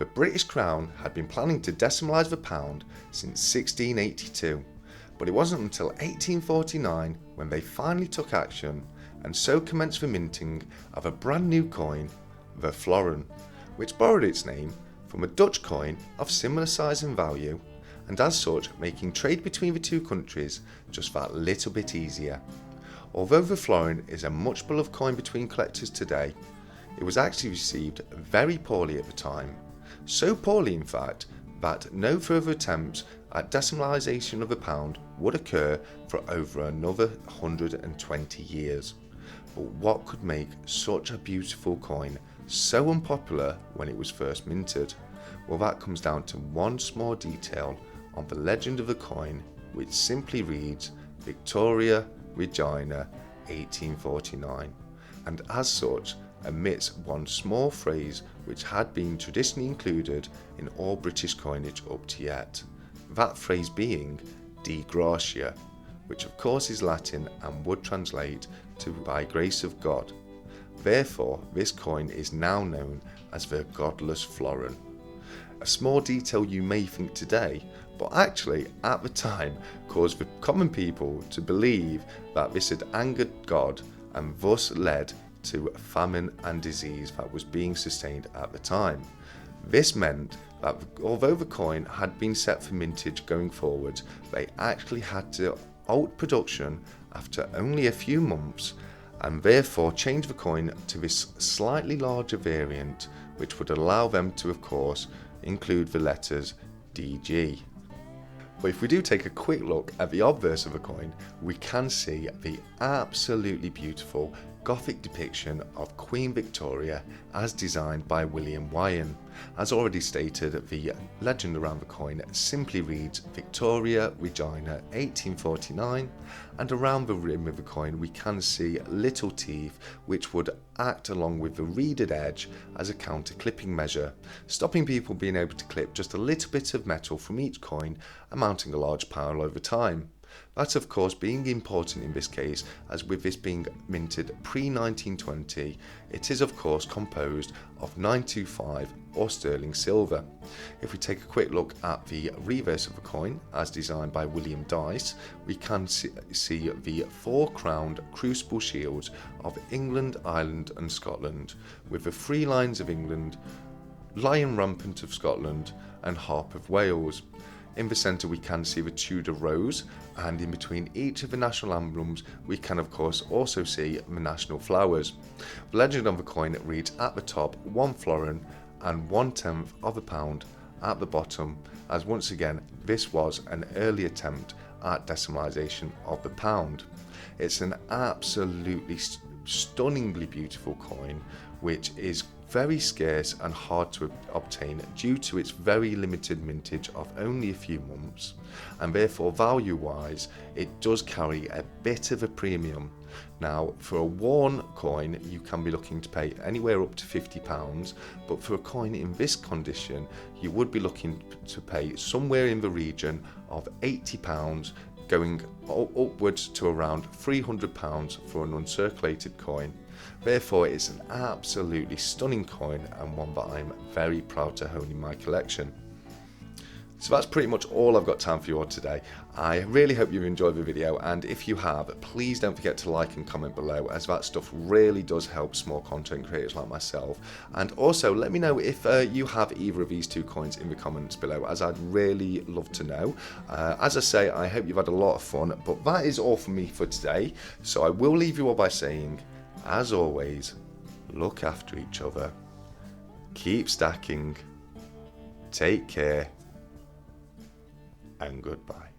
The British Crown had been planning to decimalise the pound since 1682, but it wasn't until 1849 when they finally took action and so commenced the minting of a brand new coin, the Florin, which borrowed its name from a Dutch coin of similar size and value, and as such making trade between the two countries just that little bit easier. Although the Florin is a much beloved coin between collectors today, it was actually received very poorly at the time. So poorly in fact that no further attempts at decimalisation of the pound would occur for over another 120 years. But what could make such a beautiful coin so unpopular when it was first minted? Well, that comes down to one small detail on the legend of the coin, which simply reads Victoria, Regina, 1849, and as such omits one small phrase which had been traditionally included in all British coinage up to yet, that phrase being De Gratia, which of course is Latin and would translate to by grace of God. Therefore, this coin is now known as the Godless Florin. A small detail you may think today, but actually at the time caused the common people to believe that this had angered God and thus led to famine and disease that was being sustained at the time. This meant that although the coin had been set for mintage going forward, they actually had to halt production after only a few months and therefore change the coin to this slightly larger variant, which would allow them to of course include the letters DG. But if we do take a quick look at the obverse of the coin, we can see the absolutely beautiful Gothic depiction of Queen Victoria as designed by William Wyon. As already stated, the legend around the coin simply reads Victoria, Regina, 1849, and around the rim of the coin we can see little teeth which would act along with the reeded edge as a counter clipping measure, stopping people being able to clip just a little bit of metal from each coin, amounting a large pile over time. That of course being important in this case, as with this being minted pre-1920, it is of course composed of 925 or sterling silver. If we take a quick look at the reverse of the coin as designed by William Dyce, we can see the four-crowned crucible shields of England, Ireland and Scotland, with the three lions of England, lion rampant of Scotland and harp of Wales. In the centre we can see the Tudor rose, and in between each of the national emblems we can of course also see the national flowers. The legend of the coin reads at the top 1 florin and 1/10 of a pound at the bottom, as once again this was an early attempt at decimalisation of the pound. It's an absolutely stunningly beautiful coin which is very scarce and hard to obtain due to its very limited mintage of only a few months, and therefore value wise it does carry a bit of a premium. Now for a worn coin you can be looking to pay anywhere up to £50, but for a coin in this condition you would be looking to pay somewhere in the region of £80, going upwards to around £300 for an uncirculated coin. Therefore it's an absolutely stunning coin and one that I'm very proud to own in my collection. So that's pretty much all I've got time for you all today. I really hope you've enjoyed the video, and if you have, please don't forget to like and comment below, as that stuff really does help small content creators like myself. And also let me know if you have either of these two coins in the comments below, as I'd really love to know. As I say, I hope you've had a lot of fun, but that is all from me for today. So I will leave you all by saying, as always, look after each other, keep stacking, take care, and goodbye.